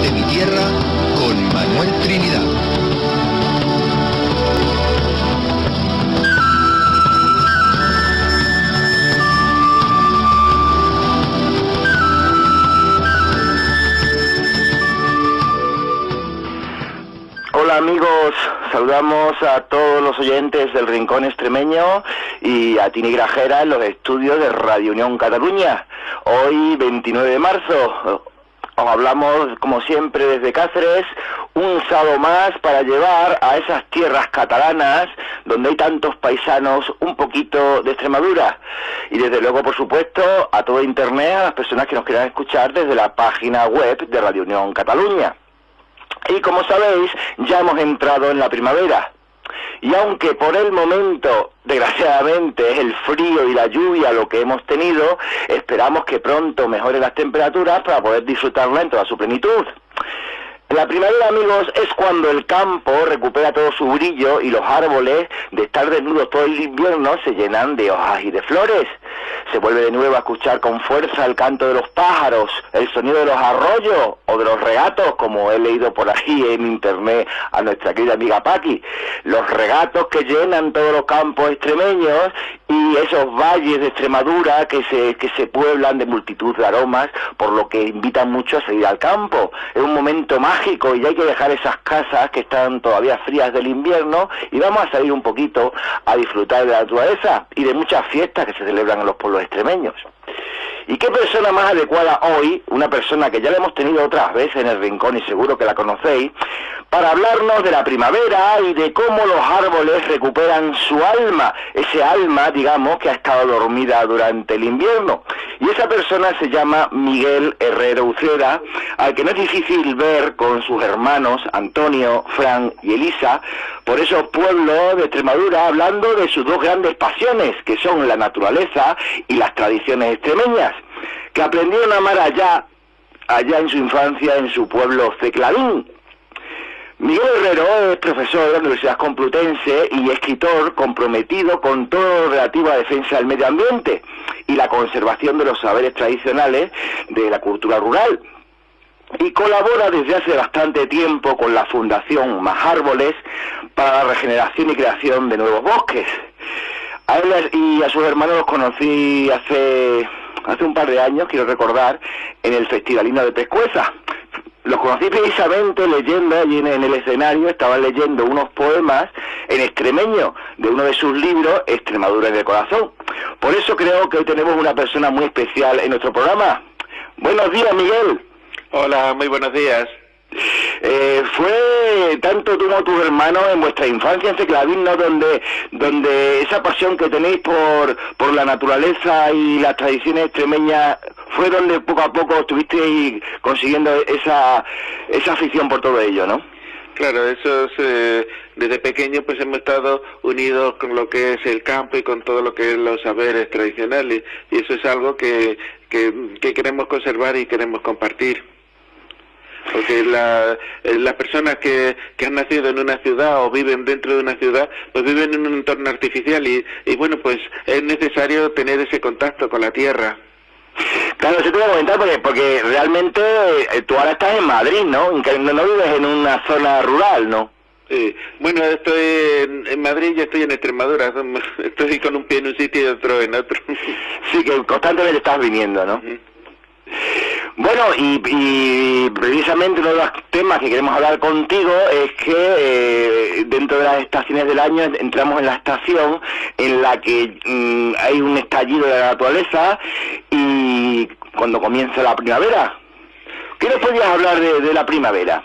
de mi tierra con Manuel Trinidad. Hola amigos, saludamos a todos los oyentes del Rincón Extremeño y a Tini Grajera en los estudios de Radio Unión Cataluña. Hoy, 29 de marzo, os hablamos como siempre desde Cáceres, un sábado más para llevar a esas tierras catalanas donde hay tantos paisanos un poquito de Extremadura. Y desde luego, por supuesto, a todo Internet, a las personas que nos quieran escuchar desde la página web de Radio Unión Cataluña. Y como sabéis, ya hemos entrado en la primavera. Y aunque por el momento, desgraciadamente, es el frío y la lluvia lo que hemos tenido, esperamos que pronto mejoren las temperaturas para poder disfrutarla en toda su plenitud. La primavera, amigos, es cuando el campo recupera todo su brillo y los árboles, de estar desnudos todo el invierno, se llenan de hojas y de flores. Se vuelve de nuevo a escuchar con fuerza el canto de los pájaros, el sonido de los arroyos o de los regatos, como he leído por ahí en internet a nuestra querida amiga Paqui. Los regatos que llenan todos los campos extremeños y esos valles de Extremadura que se pueblan de multitud de aromas, por lo que invitan mucho a salir al campo. Es un momento mágico y hay que dejar esas casas que están todavía frías del invierno y vamos a salir un poquito a disfrutar de la naturaleza y de muchas fiestas que se celebran en los pueblos extremeños. ¿Y qué persona más adecuada hoy, una persona que ya la hemos tenido otras veces en el Rincón y seguro que la conocéis, para hablarnos de la primavera y de cómo los árboles recuperan su alma, ese alma, digamos, que ha estado dormida durante el invierno? Y esa persona se llama Miguel Herrero Uceda, al que no es difícil ver con sus hermanos Antonio, Fran y Elisa, por esos pueblos de Extremadura, hablando de sus dos grandes pasiones, que son la naturaleza y las tradiciones extremeñas, que aprendieron a amar allá en su infancia, en su pueblo Ceclavín. Miguel Herrero es profesor de la Universidad Complutense y escritor comprometido con todo lo relativo a la defensa del medio ambiente y la conservación de los saberes tradicionales de la cultura rural. Y colabora desde hace bastante tiempo con la Fundación Más Árboles para la regeneración y creación de nuevos bosques. A él y a sus hermanos los conocí hace un par de años, quiero recordar, en el Festivalino de Pescueza. Los conocí precisamente leyendo allí en el escenario, estaban leyendo unos poemas en extremeño de uno de sus libros, Extremadura en el corazón. Por eso creo que hoy tenemos una persona muy especial en nuestro programa. Buenos días, Miguel. Hola, muy buenos días. Fue tanto tú como tus hermanos en vuestra infancia en Ceclavín, ¿no? Donde esa pasión que tenéis por la naturaleza y las tradiciones extremeñas fue donde poco a poco estuvisteis consiguiendo esa afición por todo ello, ¿no? Claro, eso es, desde pequeño pues hemos estado unidos con lo que es el campo y con todo lo que es los saberes tradicionales, y eso es algo que queremos conservar y queremos compartir. Porque las personas que han nacido en una ciudad o viven dentro de una ciudad, pues viven en un entorno artificial y bueno, pues es necesario tener ese contacto con la tierra. Claro, se te voy a comentar porque realmente tú ahora estás en Madrid, ¿no? No vives en una zona rural, ¿no? Bueno, estoy en Madrid y estoy en Extremadura, estoy con un pie en un sitio y otro en otro. Sí, que constantemente estás viniendo, ¿no? Bueno, y precisamente uno de los temas que queremos hablar contigo es que dentro de las estaciones del año entramos en la estación en la que hay un estallido de la naturaleza y cuando comienza la primavera. ¿Qué nos podrías hablar de la primavera?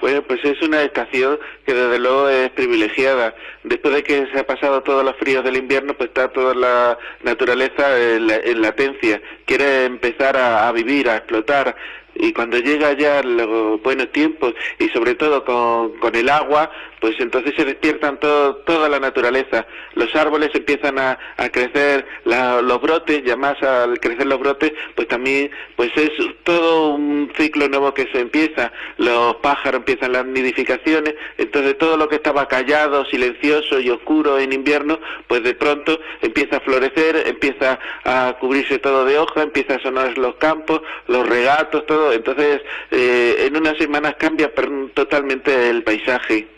Bueno, pues es una estación que desde luego es privilegiada. Después de que se ha pasado todos los fríos del invierno, pues está toda la naturaleza en latencia. Quiere empezar a vivir, a explotar. Y cuando llega ya los buenos tiempos y sobre todo con el agua, pues entonces se despiertan toda la naturaleza. Los árboles empiezan a crecer los brotes, y además al crecer los brotes, pues también pues es todo un ciclo nuevo que se empieza. Los pájaros empiezan las nidificaciones, entonces todo lo que estaba callado, silencioso y oscuro en invierno, pues de pronto empieza a florecer, empieza a cubrirse todo de hoja, empieza a sonar los campos, los regatos, todo. Entonces en unas semanas cambia totalmente el paisaje.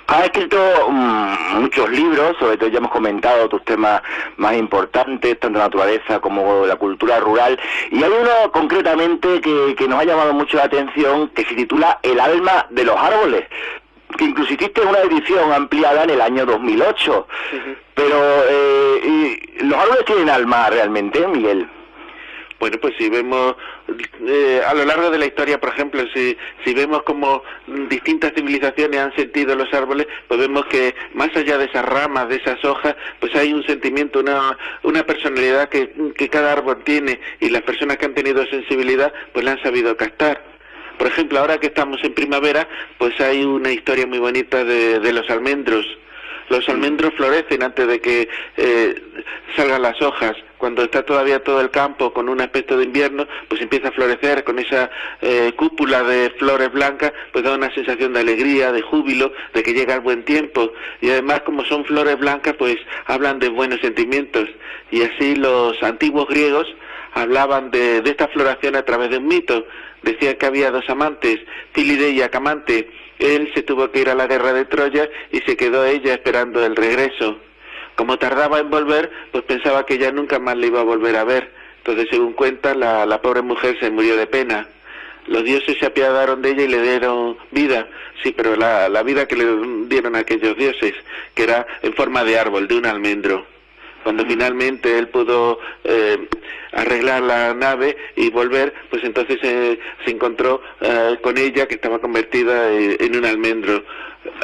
Has escrito muchos libros, sobre todo ya hemos comentado tus temas más importantes, tanto naturaleza como la cultura rural, y hay uno concretamente que nos ha llamado mucho la atención, que se titula El alma de los árboles, que incluso hiciste una edición ampliada en el año 2008. Uh-huh. Pero ¿los árboles tienen alma realmente, Miguel? Bueno, pues si vemos a lo largo de la historia, por ejemplo, si vemos como distintas civilizaciones han sentido los árboles, pues vemos que más allá de esas ramas, de esas hojas, pues hay un sentimiento, una personalidad que cada árbol tiene, y las personas que han tenido sensibilidad pues la han sabido captar. Por ejemplo, ahora que estamos en primavera, pues hay una historia muy bonita de los almendros. Los almendros florecen antes de que salgan las hojas. Cuando está todavía todo el campo con un aspecto de invierno, pues empieza a florecer con esa cúpula de flores blancas, pues da una sensación de alegría, de júbilo, de que llega el buen tiempo. Y además, como son flores blancas, pues hablan de buenos sentimientos. Y así los antiguos griegos hablaban de esta floración a través de un mito. Decían que había dos amantes, Cílide y Acamante. Él se tuvo que ir a la guerra de Troya y se quedó ella esperando el regreso. Como tardaba en volver, pues pensaba que ella nunca más le iba a volver a ver. Entonces, según cuenta, la pobre mujer se murió de pena. Los dioses se apiadaron de ella y le dieron vida. Sí, pero la vida que le dieron a aquellos dioses, que era en forma de árbol, de un almendro. Cuando finalmente él pudo arreglar la nave y volver, pues entonces se encontró con ella, que estaba convertida en un almendro.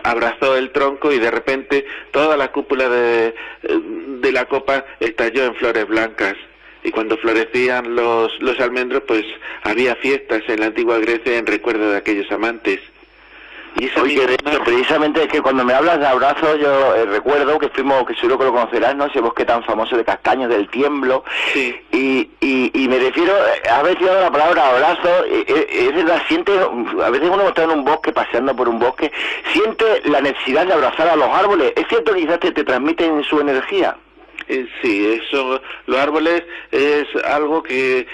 Abrazó el tronco y de repente toda la cúpula de la copa estalló en flores blancas. Y cuando florecían los almendros, pues había fiestas en la antigua Grecia en recuerdo de aquellos amantes. Y oye, precisamente es que cuando me hablas de abrazos, yo recuerdo que fuimos, que seguro que lo conocerás, ¿no? Ese bosque tan famoso de castaños del Tiemblo. Sí. Y me refiero, has tirado la palabra abrazo, es verdad, siente, a veces uno está en un bosque, paseando por un bosque, siente la necesidad de abrazar a los árboles. ¿Es cierto que quizás te transmiten su energía? Sí, eso, los árboles es algo que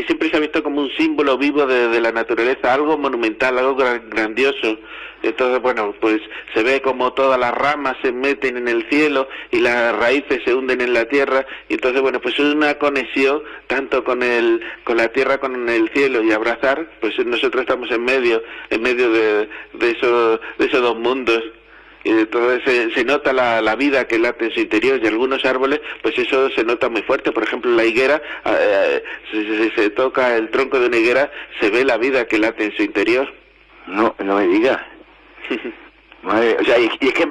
siempre se ha visto como un símbolo vivo de la naturaleza, algo monumental, algo grandioso. Entonces, bueno, pues se ve como todas las ramas se meten en el cielo y las raíces se hunden en la tierra, y entonces, bueno, pues es una conexión tanto con la tierra, con el cielo, y abrazar, pues nosotros estamos en medio de esos dos mundos. Y entonces se nota la vida que late en su interior, y algunos árboles, pues eso se nota muy fuerte. Por ejemplo, la higuera, se toca el tronco de una higuera, se ve la vida que late en su interior. No me digas. Madre, o sea, y es que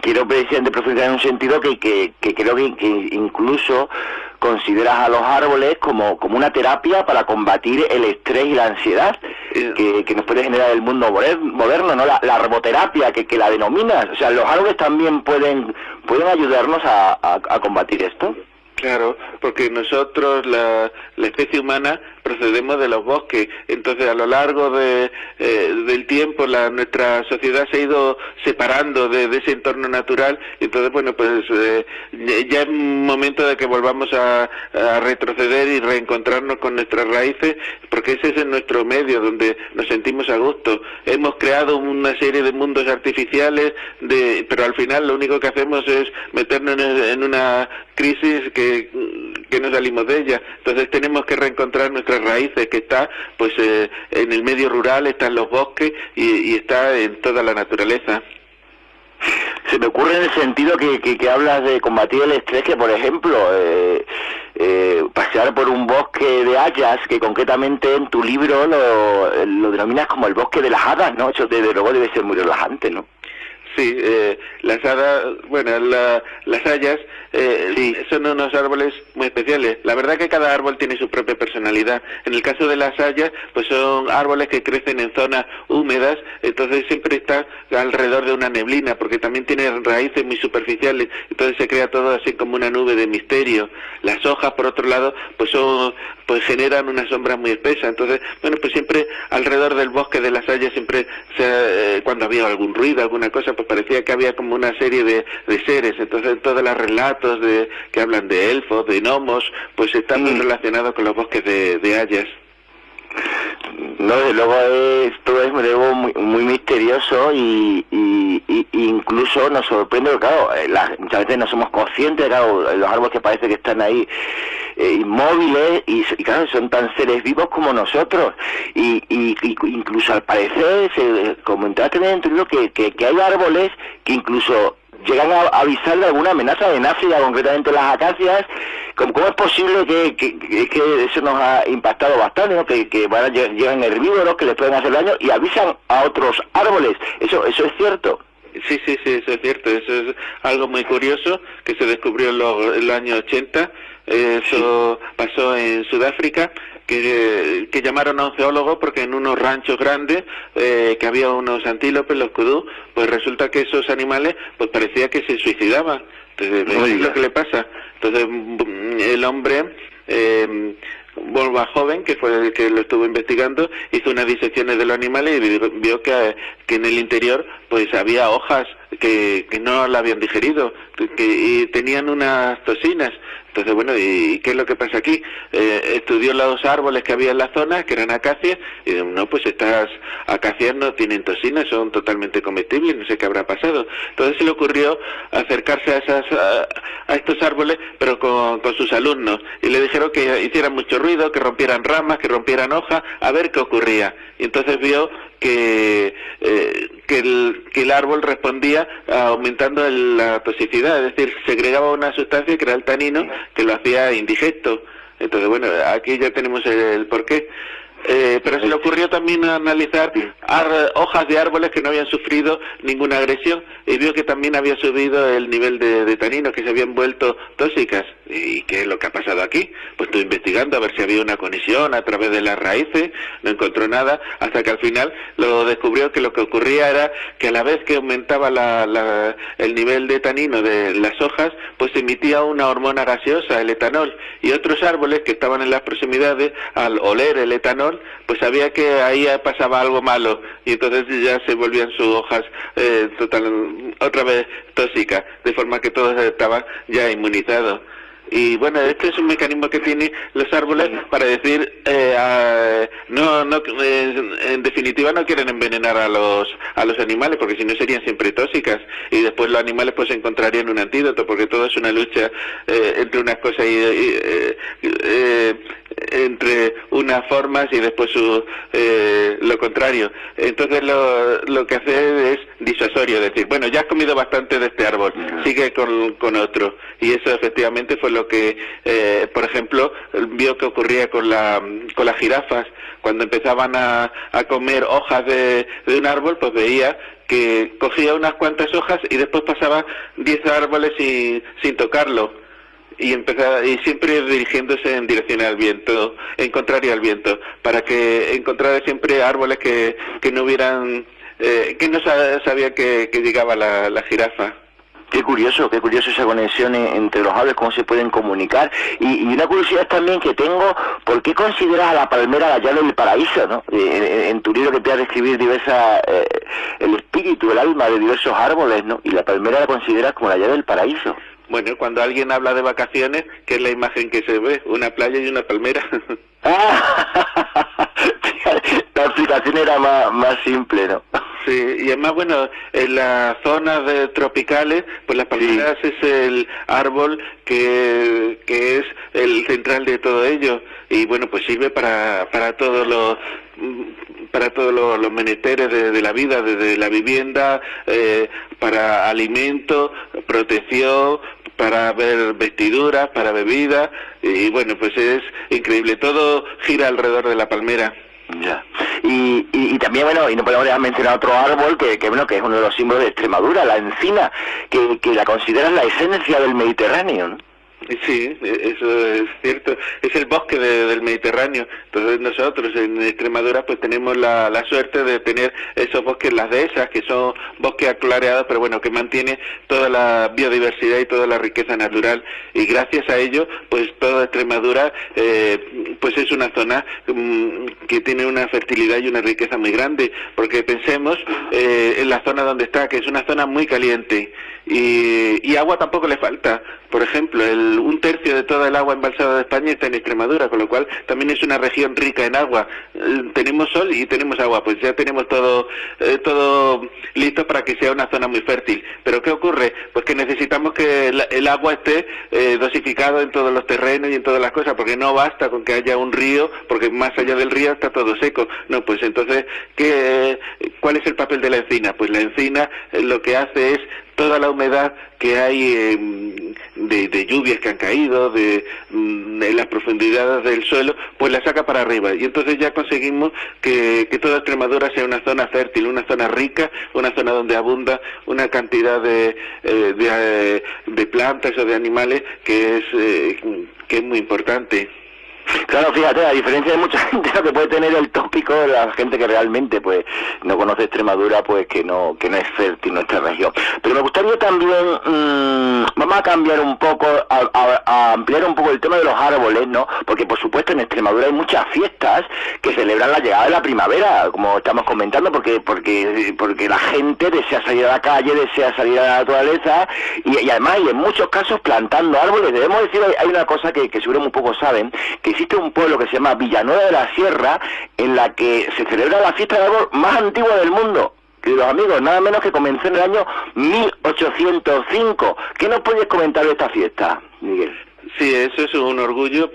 quiero precisamente profundizar en un sentido que creo que incluso consideras a los árboles como una terapia para combatir el estrés y la ansiedad que nos puede generar el mundo moderno, ¿no? La arboterapia que la denominas. O sea, los árboles también pueden ayudarnos a combatir esto. Claro, porque nosotros, la especie humana, procedemos de los bosques. Entonces, a lo largo del tiempo, nuestra sociedad se ha ido separando de ese entorno natural. Entonces, bueno, pues ya es momento de que volvamos a retroceder y reencontrarnos con nuestras raíces, porque ese es nuestro medio donde nos sentimos a gusto. Hemos creado una serie de mundos artificiales, pero al final lo único que hacemos es meternos en una crisis que no salimos de ella. Entonces tenemos que reencontrar nuestras raíces, que está pues en el medio rural, está en los bosques y está en toda la naturaleza. Se me ocurre en el sentido que hablas de combatir el estrés, que por ejemplo pasear por un bosque de hayas, que concretamente en tu libro lo denominas como el bosque de las hadas, ¿no? Eso desde luego debe ser muy relajante, ¿no? Sí, las hadas, bueno, las hayas Sí. son unos árboles muy especiales. La verdad que cada árbol tiene su propia personalidad. En el caso de las hayas, pues son árboles que crecen en zonas húmedas, entonces siempre está alrededor de una neblina, porque también tienen raíces muy superficiales, entonces se crea todo así como una nube de misterio. Las hojas, por otro lado, pues generan una sombra muy espesa. Entonces, bueno, pues siempre alrededor del bosque de las hayas siempre cuando había algún ruido, alguna cosa, pues parecía que había como una serie de seres. Entonces todos los relatos que hablan de elfos, de gnomos, pues están muy relacionados con los bosques de hayas. No, desde luego todo es algo muy misterioso y incluso nos sorprende, porque claro, muchas veces no somos conscientes, claro, los árboles que parece que están ahí inmóviles y claro, son tan seres vivos como nosotros y incluso al parecer se comentaba también en tu libro que hay árboles que incluso llegan a avisar de alguna amenaza en África, concretamente las acacias. ¿Cómo es posible que eso nos ha impactado bastante, ¿no? Que llegan herbívoros que les pueden hacer daño y avisan a otros árboles? ¿Eso es cierto? Sí, eso es cierto. Eso es algo muy curioso que se descubrió en los años 80. Eso pasó en Sudáfrica, que llamaron a un geólogo porque en unos ranchos grandes que había unos antílopes, los kudú, pues resulta que esos animales pues parecía que se suicidaban. Entonces, es lo que le pasa. Entonces el hombre Volva joven, que fue el que lo estuvo investigando, hizo unas disecciones de los animales y vio que en el interior pues había hojas que no la habían digerido, y tenían unas toxinas. Entonces, bueno, ¿y qué es lo que pasa aquí? Estudió los árboles que había en la zona, que eran acacias, y no, pues estas acacias no tienen toxinas, son totalmente comestibles, no sé qué habrá pasado. Entonces se le ocurrió acercarse a estos árboles, pero con sus alumnos, y le dijeron que hicieran mucho ruido, que rompieran ramas, que rompieran hojas, a ver qué ocurría. Y entonces vio que el árbol respondía aumentando la toxicidad, es decir, segregaba una sustancia que era el tanino, que lo hacía indigesta. Entonces, bueno, aquí ya tenemos el porqué. Pero se le ocurrió también analizar hojas de árboles que no habían sufrido ninguna agresión, y vio que también había subido el nivel de tanino, que se habían vuelto tóxicas. ¿Y qué es lo que ha pasado aquí? Pues estuve investigando a ver si había una conexión a través de las raíces, no encontró nada, hasta que al final lo descubrió que lo que ocurría era que a la vez que aumentaba el nivel de tanino de las hojas, pues emitía una hormona gaseosa, el etanol, y otros árboles que estaban en las proximidades, al oler el etanol, pues sabía que ahí pasaba algo malo, y entonces ya se volvían sus hojas otra vez tóxicas, de forma que todos estaban ya inmunizados. Y bueno, este es un mecanismo que tienen los árboles para decir, en definitiva no quieren envenenar a los animales, porque si no serían siempre tóxicas, y después los animales pues encontrarían un antídoto, porque todo es una lucha entre unas cosas entre unas formas y después lo contrario. Entonces lo que hace es disuasorio, es decir, bueno, ya has comido bastante de este árbol, sigue con otro. Y eso efectivamente fue lo que, por ejemplo, vio que ocurría con las jirafas. Cuando empezaban a comer hojas de un árbol, pues veía que cogía unas cuantas hojas y después pasaba 10 árboles sin tocarlo. Y siempre dirigiéndose en dirección al viento, en contrario al viento, para que encontrara siempre árboles que no hubieran, que no sabía que llegaba la jirafa. Qué curioso esa conexión entre los árboles, cómo se pueden comunicar. Y una curiosidad también que tengo, ¿por qué consideras a la palmera la llave del paraíso, ¿no? En tu libro que te has de describir el espíritu, el alma de diversos árboles, ¿no? Y la palmera la consideras como la llave del paraíso. Bueno, cuando alguien habla de vacaciones, ¿qué es la imagen que se ve? Una playa y una palmera. La explicación era más simple, ¿no? Sí, y además, bueno, en las zonas tropicales, pues las palmeras es el árbol que es el central de todo ello, y bueno, pues sirve para todos los menesteres de la vida, desde la vivienda, para alimento, protección, para ver vestiduras, para bebidas, y bueno, pues es increíble, todo gira alrededor de la palmera. Ya. Y también, bueno, y no podemos dejar mencionar otro árbol que bueno, que es uno de los símbolos de Extremadura, la encina, que la consideran la esencia del Mediterráneo, ¿no? Sí, eso es cierto. Es el bosque del Mediterráneo. Entonces nosotros en Extremadura pues tenemos la suerte de tener esos bosques, las dehesas, que son bosques aclareados, pero bueno, que mantiene toda la biodiversidad y toda la riqueza natural. Y gracias a ello, pues toda Extremadura pues es una zona que tiene una fertilidad y una riqueza muy grande. Porque pensemos en la zona donde está, que es una zona muy caliente. Y agua tampoco le falta. Por ejemplo, un tercio de toda el agua embalsada de España está en Extremadura, con lo cual también es una región rica en agua. Tenemos sol y tenemos agua, pues ya tenemos todo listo para que sea una zona muy fértil. Pero ¿qué ocurre? Pues que necesitamos que el agua esté dosificado en todos los terrenos y en todas las cosas, porque no basta con que haya un río, porque más allá del río está todo seco. No, pues entonces, ¿cuál es el papel de la encina? Pues la encina lo que hace es toda la humedad que hay de lluvias que han caído, en las profundidades del suelo, pues la saca para arriba. Y entonces ya conseguimos que toda Extremadura sea una zona fértil, una zona rica, una zona donde abunda una cantidad de plantas o de animales que es muy importante. Claro, fíjate, a diferencia de mucha gente lo que puede tener el tópico de la gente que realmente pues no conoce Extremadura, pues que no es fértil nuestra región. Pero me gustaría también, vamos a cambiar un poco, a ampliar un poco el tema de los árboles, ¿no? Porque por supuesto en Extremadura hay muchas fiestas que celebran la llegada de la primavera, como estamos comentando, porque la gente desea salir a la calle, desea salir a la naturaleza y además y en muchos casos plantando árboles. Debemos decir, hay una cosa que seguro muy pocos saben, que existe un pueblo que se llama Villanueva de la Sierra, en la que se celebra la fiesta del árbol más antigua del mundo. Queridos amigos, nada menos que comenzó en el año 1805. ¿Qué nos puedes comentar de esta fiesta, Miguel? Sí, eso es un orgullo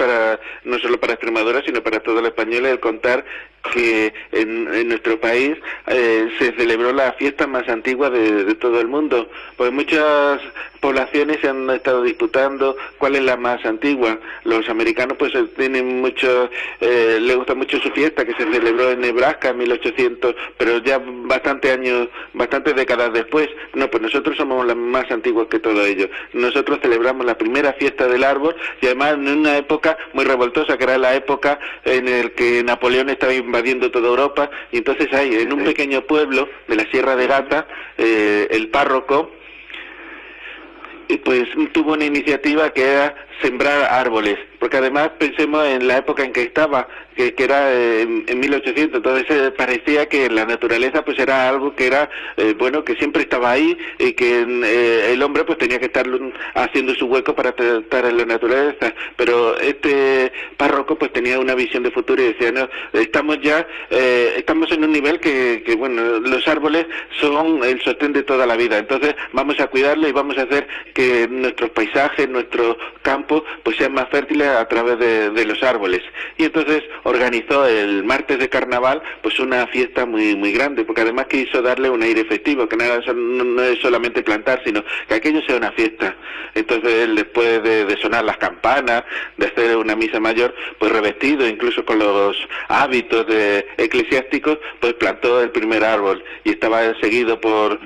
no solo para Extremadura, sino para todo el español, el contar que en nuestro país se celebró la fiesta más antigua de todo el mundo. Pues muchas poblaciones se han estado disputando cuál es la más antigua. Los americanos pues tienen les gusta mucho su fiesta, que se celebró en Nebraska en 1800, pero ya bastantes décadas después. No, pues nosotros somos las más antiguos que todo ello. Nosotros celebramos la primera fiesta del árbol y además en una época muy revoltosa, que era la época en la que Napoleón estaba invadiendo toda Europa, y entonces hay en un pequeño pueblo de la Sierra de Gata, el párroco pues tuvo una iniciativa que era sembrar árboles, porque además pensemos en la época en que estaba, que era en 1800, entonces parecía que la naturaleza pues era algo que era bueno, que siempre estaba ahí y que el hombre pues tenía que estar haciendo su hueco para estar en la naturaleza, pero este párroco pues tenía una visión de futuro y decía, no, estamos en un nivel que bueno, los árboles son el sostén de toda la vida, entonces vamos a cuidarlo y vamos a hacer que nuestros paisajes, nuestros campos pues sean más fértiles a través de los árboles. Y entonces organizó el martes de carnaval pues una fiesta muy muy grande, porque además quiso darle un aire festivo, que no es solamente plantar, sino que aquello sea una fiesta. Entonces él, después de sonar las campanas, de hacer una misa mayor, pues revestido incluso con los hábitos eclesiásticos, pues plantó el primer árbol y estaba seguido por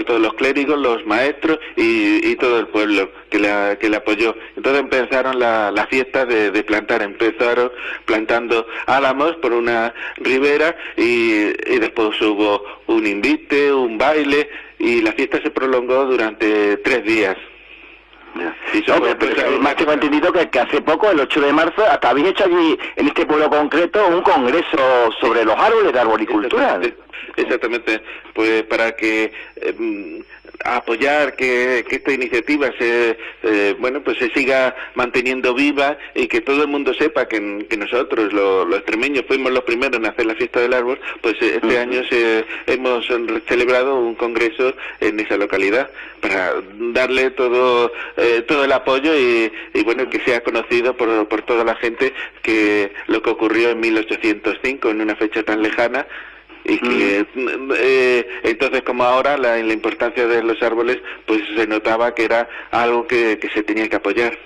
todos los clérigos, los maestros y todo el pueblo que le apoyó. Entonces empezaron la fiesta de plantar, empezaron plantando álamos por una ribera y después hubo un invite, un baile y la fiesta se prolongó durante 3 días. Más que me he entendido que hace poco, el 8 de marzo, hasta habéis hecho allí, en este pueblo concreto, un congreso sobre los árboles de arboricultura. Exactamente, pues para que apoyar que esta iniciativa se siga manteniendo viva y que todo el mundo sepa que nosotros los extremeños fuimos los primeros en hacer la fiesta del árbol, pues este año hemos celebrado un congreso en esa localidad para darle todo el apoyo y bueno, que sea conocido por toda la gente que lo que ocurrió en 1805, en una fecha tan lejana, y que entonces, como ahora, la importancia de los árboles pues se notaba que era algo que se tenía que apoyar.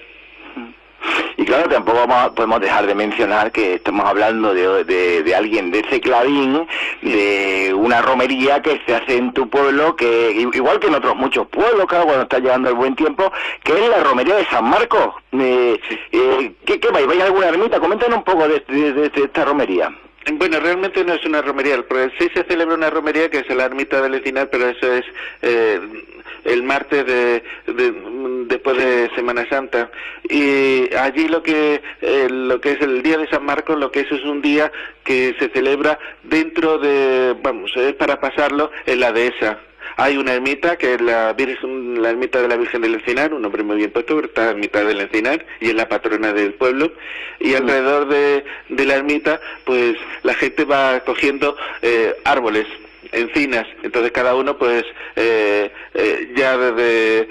Y claro, tampoco podemos dejar de mencionar que estamos hablando de alguien de Seclavín, de una romería que se hace en tu pueblo, que igual que en otros muchos pueblos, claro, cuando está llegando el buen tiempo, que es la romería de San Marcos. ¿Qué vais? ¿Vais a alguna ermita? Coméntanos un poco de esta romería. Bueno, realmente no es una romería, pero sí se celebra una romería que es la ermita del Encinar, pero eso es el martes después de Semana Santa. Y allí lo que es el día de San Marcos, lo que es un día que se celebra dentro de, es para pasarlo en la dehesa. Hay una ermita que es la ermita de la Virgen del Encinar, un nombre muy bien puesto, pero está en mitad del Encinar y es la patrona del pueblo. Y alrededor de la ermita, pues la gente va cogiendo árboles, encinas. Entonces cada uno, pues ya desde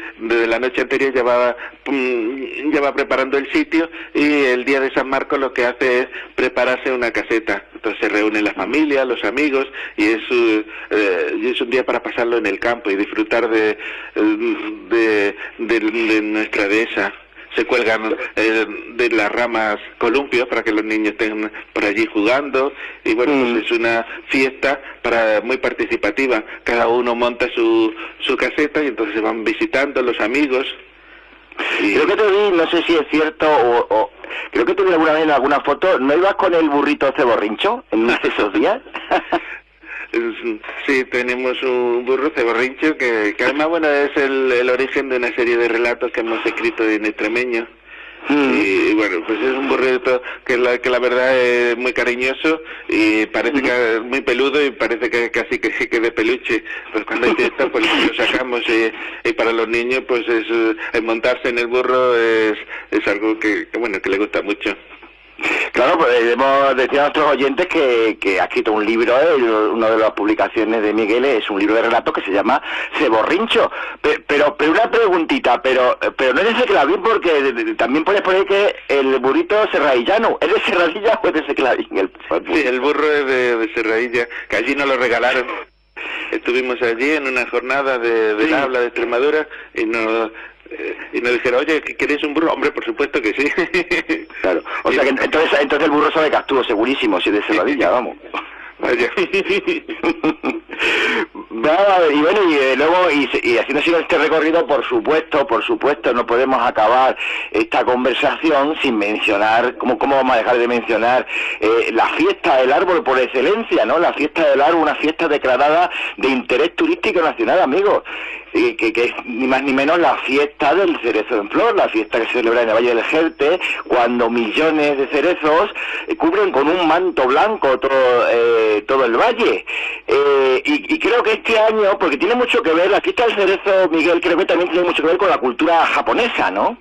la noche anterior ya va preparando el sitio, y el día de San Marcos lo que hace es prepararse una caseta. Entonces se reúnen la familia, los amigos, y es un día para pasarlo en el campo y disfrutar de nuestra dehesa. Se cuelgan de las ramas columpios para que los niños estén por allí jugando, y bueno, pues es una fiesta muy participativa. Cada uno monta su caseta y entonces se van visitando los amigos. Creo que te vi, no sé si es cierto, o creo que te vi alguna vez en alguna foto, ¿no ibas con el burrito ceborrincho en uno de esos días? Sí, tenemos un burro ceborrincho que además, bueno, es el origen de una serie de relatos que hemos escrito en extremeño. Y bueno, pues es un burrito que la verdad es muy cariñoso, y parece que es muy peludo, y parece que casi que de peluche. Pues cuando hay fiesta, pues lo sacamos, y para los niños, pues es montarse en el burro es algo que le gusta mucho. Claro, pues hemos decir a nuestros oyentes que ha escrito un libro, una de las publicaciones de Miguel es un libro de relatos que se llama Ceborrincho. Pero una preguntita, pero no es de Seclavín, porque también puedes poner que el burrito serradillano, ¿es de Serradilla o es de Seclavín? Sí, el burro es de Serradilla, que allí nos lo regalaron. Estuvimos allí en una jornada de habla de Extremadura, y nos dijeron, oye, ¿queréis un burro? Hombre, por supuesto que sí. Claro, o sea que entonces el burro sabe Castuvo, segurísimo, si es de Serradilla, vamos. Vaya. Y bueno, y luego, y haciendo así este recorrido, por supuesto, no podemos acabar esta conversación sin mencionar, ¿cómo vamos a dejar de mencionar la fiesta del árbol por excelencia, ¿no? La fiesta del árbol, una fiesta declarada de interés turístico nacional, amigos, que es ni más ni menos la fiesta del cerezo en flor, la fiesta que se celebra en el Valle del Jerte, cuando millones de cerezos cubren con un manto blanco todo el valle. Y creo que este año, porque tiene mucho que ver, la fiesta del cerezo, Miguel, creo que también tiene mucho que ver con la cultura japonesa, ¿no?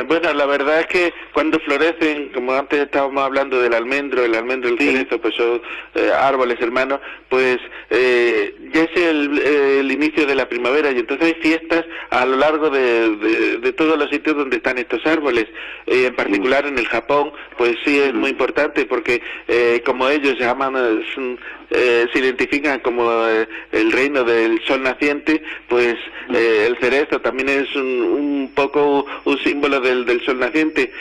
Bueno, la verdad es que cuando florecen, como antes estábamos hablando del almendro, el cerezo, pues son árboles hermanos, pues ya es el inicio de la primavera, y entonces hay fiestas a lo largo de todos los sitios donde están estos árboles. En particular en el Japón, pues sí es muy importante, porque como ellos llaman, se identifican como el reino del sol naciente, pues el cerezo también es un poco un símbolo del sol naciente,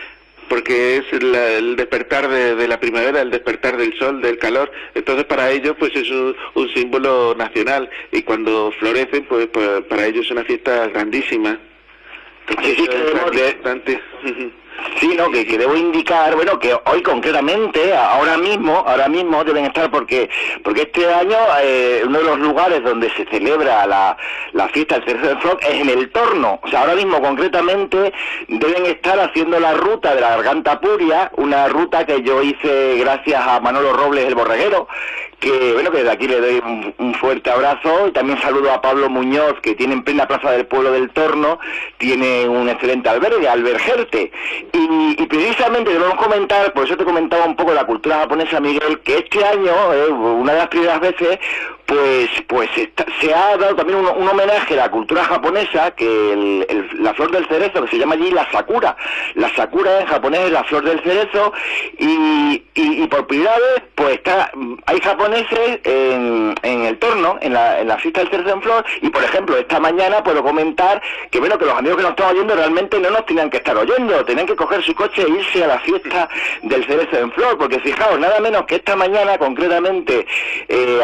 porque es el despertar de la primavera, el despertar del sol, del calor. Entonces para ellos pues es un símbolo nacional, y cuando florecen pues para ellos es una fiesta grandísima. Entonces, sí, sí, no, que debo indicar, bueno, que hoy concretamente, ahora mismo deben estar, porque este año uno de los lugares donde se celebra la fiesta del cerezo del flor es en el Torno. O sea, ahora mismo concretamente deben estar haciendo la ruta de la Garganta Puria, una ruta que yo hice gracias a Manolo Robles, el borreguero, que bueno, que desde aquí le doy un fuerte abrazo, y también saludo a Pablo Muñoz, que tiene en plena plaza del pueblo del Torno, tiene un excelente albergue, Albergerte, y precisamente debemos comentar, por eso te comentaba un poco la cultura japonesa, Miguel, que este año, una de las primeras veces, se ha dado también un homenaje a la cultura japonesa, que la flor del cerezo, que se llama allí la sakura. La sakura en japonés es la flor del cerezo, y por primera vez pues hay japoneses en el torno, en la fiesta del cerezo en flor, y por ejemplo esta mañana puedo comentar que bueno, que los amigos que nos están oyendo realmente no nos tenían que estar oyendo, tenían que coger su coche e irse a la fiesta del cerezo en flor, porque fijaos, nada menos que esta mañana, concretamente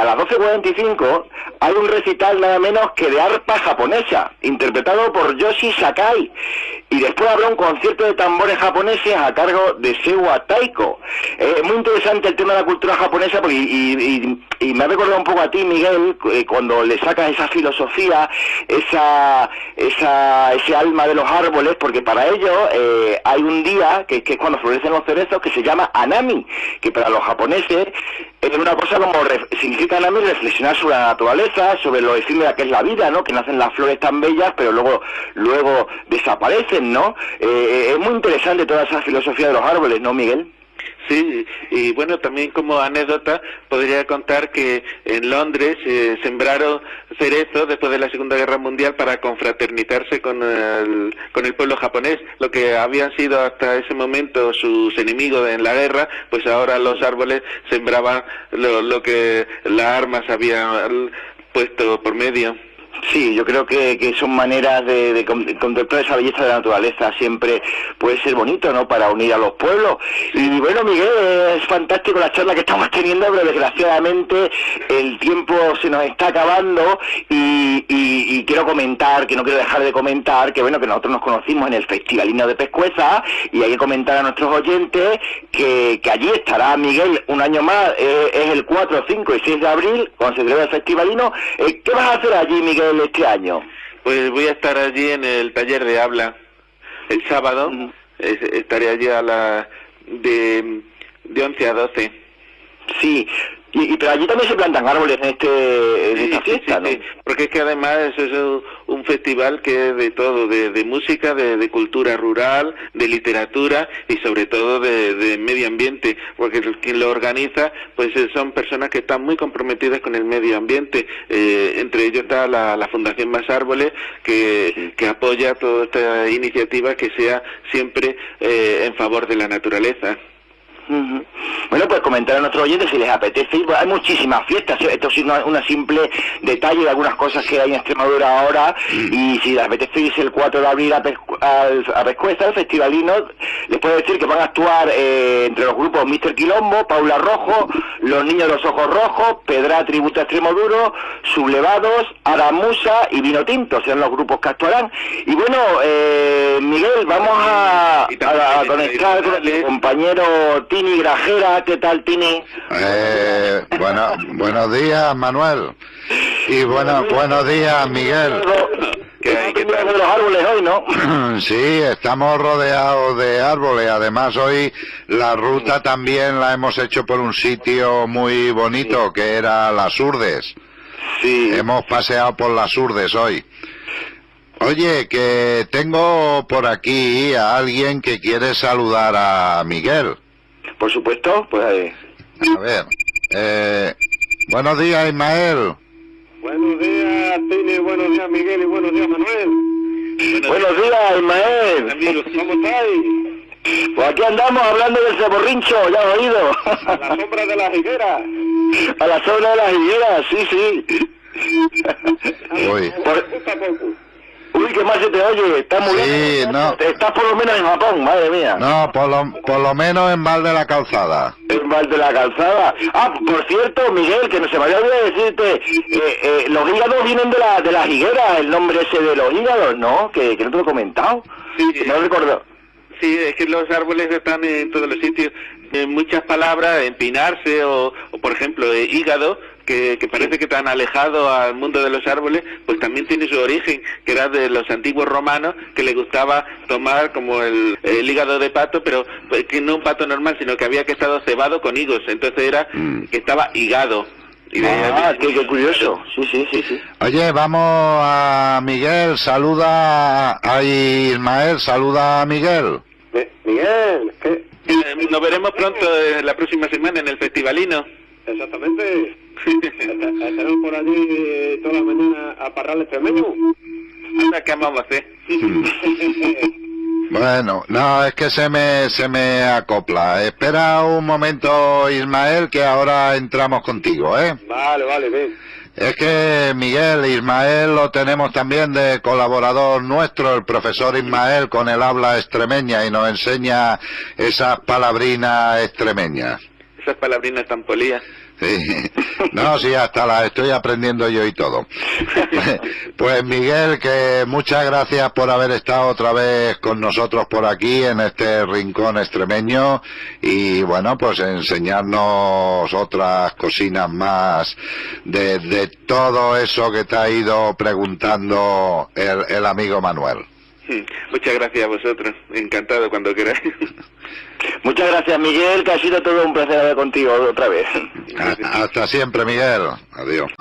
a las 12:45, hay un recital nada menos que de arpa japonesa, interpretado por Yoshi Sakai, y después habrá un concierto de tambores japoneses a cargo de Sewa Taiko. Es muy interesante el tema de la cultura japonesa, porque y me ha recordado un poco a ti, Miguel, cuando le sacas esa filosofía, ese alma de los árboles, porque para ellos hay un día que es cuando florecen los cerezos, que se llama Anami, que para los japoneses es una cosa como significa Anami reflexionar sobre la naturaleza, sobre lo efímera que es la vida, ¿no? Que nacen las flores tan bellas, pero luego desaparecen, ¿no? Es muy interesante toda esa filosofía de los árboles, ¿no, Miguel? Sí, y bueno, también como anécdota podría contar que en Londres sembraron cerezos después de la Segunda Guerra Mundial para confraternizarse con el pueblo japonés, lo que habían sido hasta ese momento sus enemigos en la guerra, pues ahora los árboles sembraban lo que las armas habían puesto por medio. Sí, yo creo que son maneras de contemplar esa belleza de la naturaleza, siempre puede ser bonito, ¿no?, para unir a los pueblos. Y bueno, Miguel, es fantástico la charla que estamos teniendo, pero desgraciadamente el tiempo se nos está acabando, y quiero comentar, que no quiero dejar de comentar, que bueno, que nosotros nos conocimos en el Festivalino de Pescueza, y hay que comentar a nuestros oyentes que allí estará Miguel un año más, es el 4, 5 y 6 de abril, cuando se celebra el Festivalino. ¿Qué vas a hacer allí, Miguel, este año? Pues voy a estar allí en el taller de habla el sábado. Estaré allí de 11 a 12. Sí, pero allí también se plantan árboles en esta fiesta, ¿no? Sí, porque es que además eso es un festival que es de todo, de música, de cultura rural, de literatura y sobre todo de medio ambiente, porque quien lo organiza pues son personas que están muy comprometidas con el medio ambiente. Entre ellos está la Fundación Más Árboles, que apoya toda esta iniciativa que sea siempre en favor de la naturaleza. Bueno, pues comentar a nuestros oyentes si les apetece ir. Hay muchísimas fiestas, esto es una simple detalle de algunas cosas que hay en Extremadura ahora, y si les apetece irse el 4 de abril a Pescueza, al Festivalino, les puedo decir que van a actuar entre los grupos Mr. Quilombo, Paula Rojo, Los Niños de los Ojos Rojos, Pedra Tributo Extremoduro, Sublevados, Aramusa y Vino Tinto, serán los grupos que actuarán. Y bueno, Miguel, vamos a conectar con el compañero Tini Grajera. ¿Qué tal, Tini? Buenos días, Manuel. Y buenos días, Miguel. ¿Qué de los árboles hoy, no? Sí, estamos rodeados de árboles. Además, hoy la ruta también la hemos hecho por un sitio muy bonito, que era Las Urdes. Sí. Hemos paseado por Las Urdes hoy. Oye, que tengo por aquí a alguien que quiere saludar a Miguel. Por supuesto, pues a ver, buenos días, Ismael. Buenos días, Tini, buenos días, Miguel, y buenos días, Manuel. Buenos días, Ismael. Amigos, ¿cómo estáis? Pues aquí andamos hablando del ceborrincho, ya has oído. A la sombra de las higueras. A la sombra de las higueras, sí. Uy. Uy, qué mal se te oye, está muy bien. Sí, no. Estás por lo menos en Japón, madre mía. No, por lo menos en Val de la Calzada. En Val de la Calzada. Ah, por cierto, Miguel, que no se me había olvidado decirte, los hígados vienen de las higueras, el nombre ese de los hígados, ¿no? Que no te lo he comentado. Sí. No lo recuerdo. Sí, es que los árboles están en todos los sitios. Muchas palabras, empinarse o por ejemplo, hígado, que parece que tan alejado al mundo de los árboles, pues también tiene su origen, que era de los antiguos romanos, que les gustaba tomar como el hígado de pato, pero que no un pato normal, sino que había que estar cebado con higos, entonces era que estaba higado. Qué curioso. Sí. Oye, vamos a Miguel, saluda a Ismael, saluda a Miguel. Miguel, ¿qué? Nos veremos pronto la próxima semana en el Festivalino. Exactamente. Estaremos por allí toda la mañana a parrar el extremeño. Anda, ¿qué vamos a hacer? Bueno, no, es que se me acopla. Espera un momento, Ismael, que ahora entramos contigo, ¿eh? Vale, bien. Es que Miguel, Ismael lo tenemos también de colaborador nuestro, el profesor Ismael, con el habla extremeña y nos enseña esas palabrinas extremeñas. Esas palabrinas tan polías. Sí. No, sí, hasta las estoy aprendiendo yo y todo. Pues Miguel, que muchas gracias por haber estado otra vez con nosotros por aquí en este rincón extremeño y bueno, pues enseñarnos otras cosinas más de todo eso que te ha ido preguntando el amigo Manuel. Muchas gracias a vosotros, encantado cuando queráis. Muchas gracias, Miguel, que ha sido todo un placer hablar contigo otra vez. Hasta siempre, Miguel. Adiós.